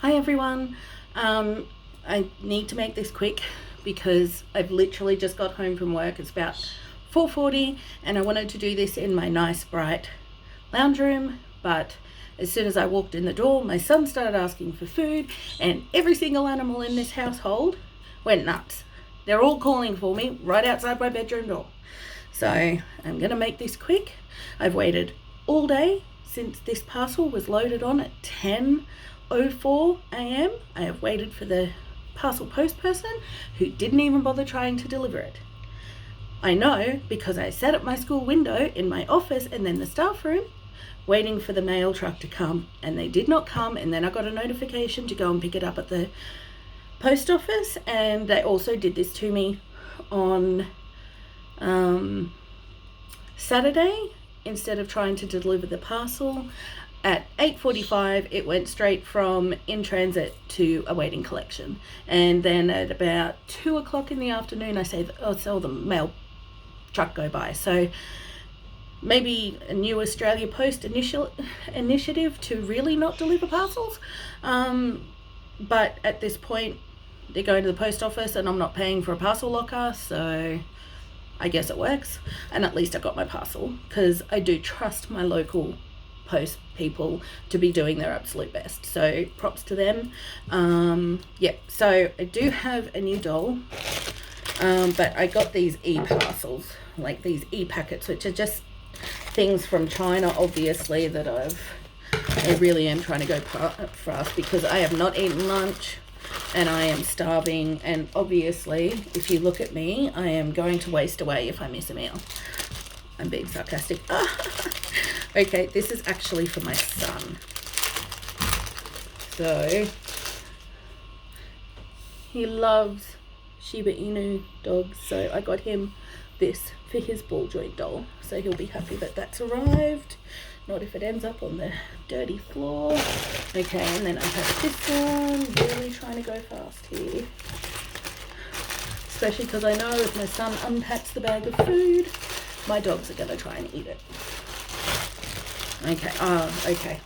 Hi everyone. I need to make this quick because I've literally just got home from work. It's about 4:40 and I wanted to do this in my nice bright lounge room, but as soon as I walked in the door, my son started asking for food and every single animal in this household went nuts. They're all calling for me right outside my bedroom door. So I'm gonna make this quick. I've waited all day since this parcel was loaded on at 10:04 a.m. I have waited for the parcel post person who didn't even bother trying to deliver it. I know because I sat at my school window in my office and then the staff room waiting for the mail truck to come, and they did not come, and then I got a notification to go and pick it up at the post office, and they also did this to me on Saturday. Instead of trying to deliver the parcel at 8:45, it went straight from in transit to awaiting collection. And then at about 2 o'clock in the afternoon, I saw the mail truck go by. So maybe a new Australia Post initiative to really not deliver parcels. But at this point, they're going to the post office and I'm not paying for a parcel locker, so I guess it works. And at least I got my parcel, because I do trust my local post people to be doing their absolute best, so props to them. So I do have a new doll, but I got these e-parcels, like these e-packets, which are just things from China, obviously, that I really am trying to go fast because I have not eaten lunch and I am starving, and obviously if you look at me, I am going to waste away if I miss a meal. I'm being sarcastic. Okay, this is actually for my son. So he loves Shiba Inu dogs, so I got him this for his ball joint doll, so he'll be happy that that's arrived, not if it ends up on the dirty floor. Okay, and then I have this one, really trying to go fast here, especially because I know if my son unpacks the bag of food, my dogs are going to try and eat it. Okay,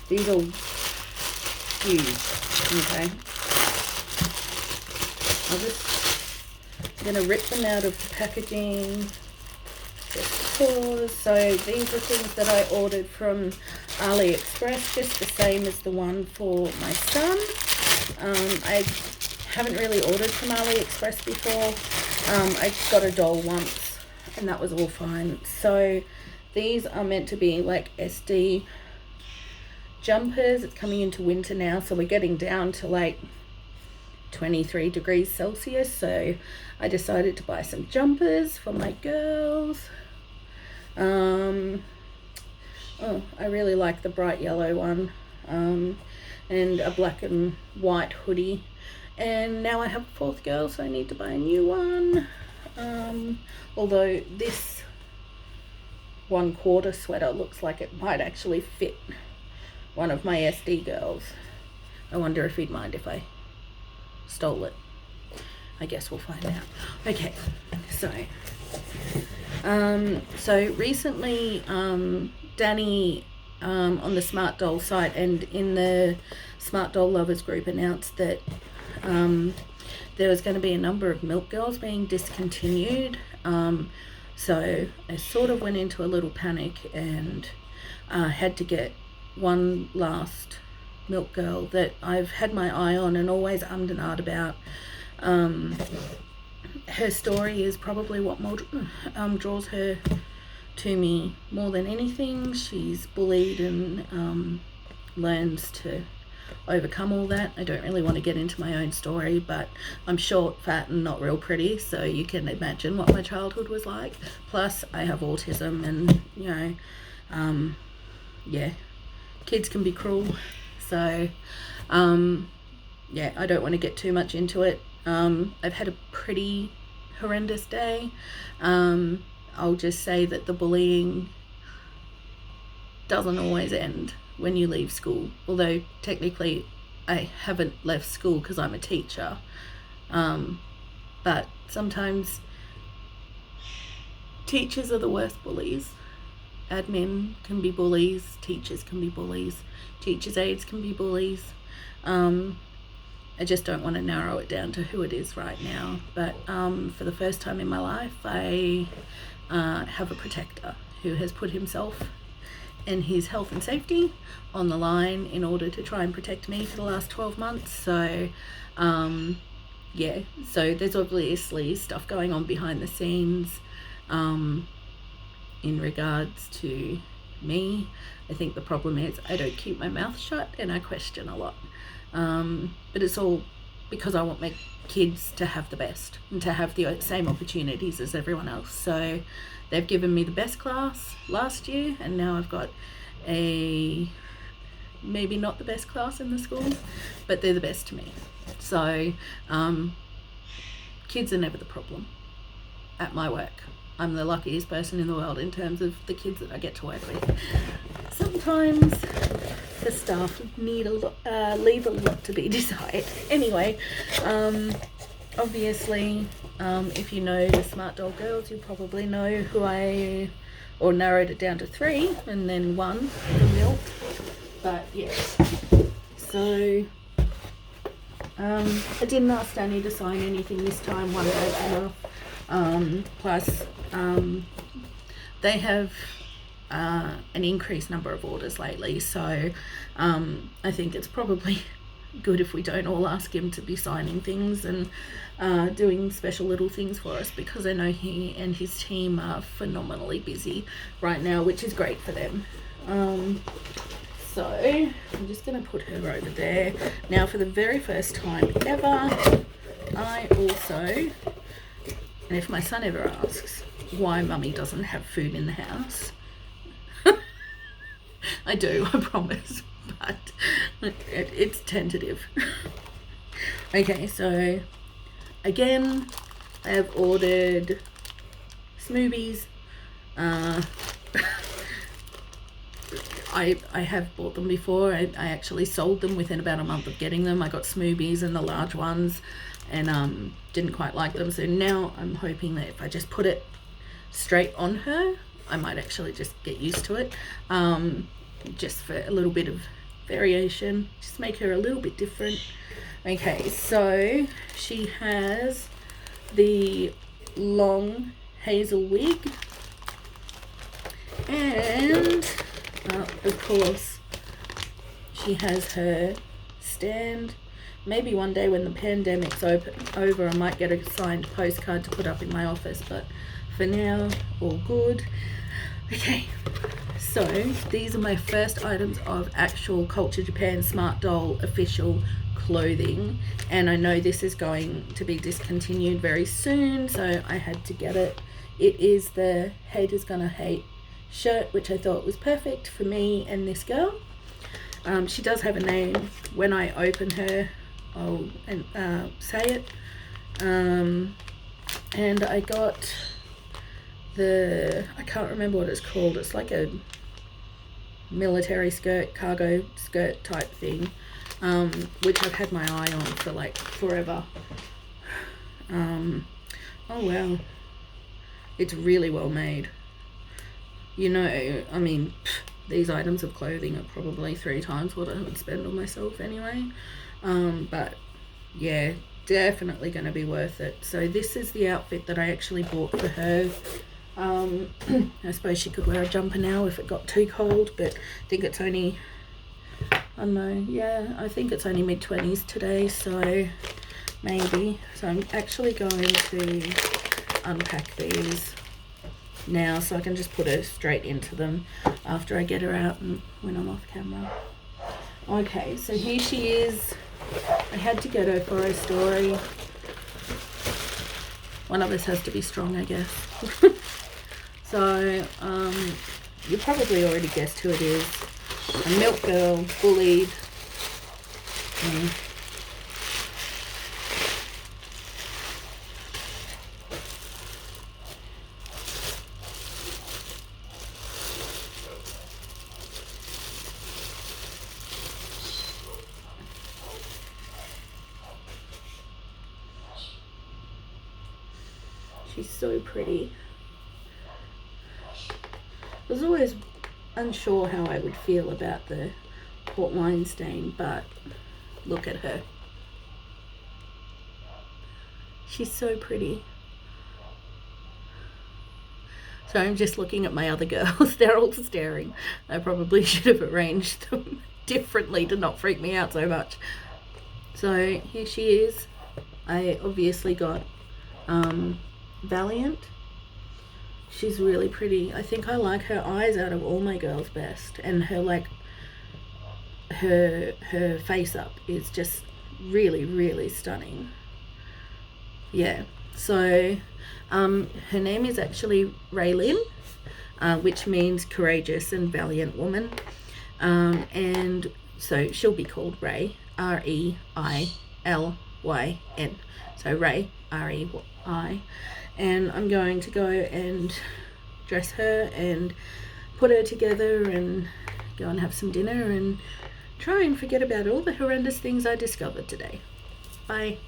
these are huge. Okay, I'm going to rip them out of the packaging just because. So these are things that I ordered from AliExpress, just the same as the one for my son. I haven't really ordered from AliExpress before. I got a doll once and that was all fine. So these are meant to be like SD jumpers. It's coming into winter now, so we're getting down to like 23 degrees Celsius, so I decided to buy some jumpers for my girls. I really like the bright yellow one, and a black and white hoodie, and now I have a fourth girl, so I need to buy a new one. Although this 1/4 sweater looks like it might actually fit one of my SD girls. I wonder if he'd mind if I stole it. I guess we'll find out. Okay, so recently Danny on the Smartdoll site and in the Smartdoll lovers group announced that there was going to be a number of milk girls being discontinued. So I sort of went into a little panic and had to get one last milk girl that I've had my eye on and always ummed and ahed about. Her story is probably what more draws her to me more than anything. She's bullied and learns to overcome all that. I don't really want to get into my own story, but I'm short, fat and not real pretty, so you can imagine what my childhood was like. Plus I have autism, and kids can be cruel. So I don't want to get too much into it. I've had a pretty horrendous day. I'll just say that the bullying doesn't always end when you leave school, although technically I haven't left school because I'm a teacher, but sometimes teachers are the worst bullies. Admin can be bullies, teachers can be bullies, teachers' aides can be bullies. I just don't want to narrow it down to who it is right now. But for the first time in my life, I have a protector who has put himself and his health and safety on the line in order to try and protect me for the last 12 months. So yeah, so there's obviously stuff going on behind the scenes in regards to me. I think the problem is I don't keep my mouth shut and I question a lot. But it's all because I want my kids to have the best and to have the same opportunities as everyone else. So they've given me the best class last year, and now I've got maybe not the best class in the school, but they're the best to me. So kids are never the problem at my work. I'm the luckiest person in the world in terms of the kids that I get to work with. Sometimes the staff leave a lot to be desired. Anyway, obviously, if you know the Smartdoll girls, you probably know who or narrowed it down to 3 and then 1 for milk. But yes, so I didn't ask Danny to sign anything this time, one day enough. Plus, they have an increased number of orders lately, so I think it's probably good if we don't all ask him to be signing things and doing special little things for us, because I know he and his team are phenomenally busy right now, which is great for them. So I'm just going to put her over there. Now, for the very first time ever, I also, and if my son ever asks why mummy doesn't have food in the house, I do, I promise, but it's tentative. Okay, so again, I have ordered smoothies. I have bought them before. I actually sold them within about a month of getting them. I got smoothies and the large ones, and didn't quite like them. So now I'm hoping that if I just put it straight on her, I might actually just get used to it. Just for a little bit of variation, just make her a little bit different. Okay, so she has the long hazel wig, and of course she has her stand. Maybe one day when the pandemic's over, I might get a signed postcard to put up in my office, but for now, all good. Okay, so these are my first items of actual Culture Japan Smartdoll official clothing, and I know this is going to be discontinued very soon, so I had to get it. It is the Haters Gonna Hate shirt, which I thought was perfect for me and this girl. She does have a name. When I open her, I'll say it. And I got I can't remember what it's called. It's like a military skirt, cargo skirt type thing, which I've had my eye on for like forever. Oh wow, it's really well made. You know, I mean, these items of clothing are probably 3 times what I would spend on myself anyway. But yeah, definitely going to be worth it. So this is the outfit that I actually bought for her. I suppose she could wear a jumper now if it got too cold, but I think it's only, I don't know, yeah, I think it's only mid-20s today, so maybe. So I'm actually going to unpack these now so I can just put her straight into them after I get her out and when I'm off camera. Okay, so here she is. I had to get her for a story. One of us has to be strong, I guess. So, you probably already guessed who it is. A milk girl, bullied. She's so pretty. I was always unsure how I would feel about the port wine stain, but Look at her. She's so pretty. So I'm just looking at my other girls. They're all staring. I probably should have arranged them differently to not freak me out so much. So here she is. I obviously got Valiant. She's really pretty. I think I like her eyes out of all my girls best, and her like her face up is just really, really stunning. Yeah. So her name is actually Raylin, which means courageous and valiant woman, and so she'll be called Ray, Reilyn. So Ray, Rei, and I'm going to go and dress her and put her together and go and have some dinner and try and forget about all the horrendous things I discovered today. Bye.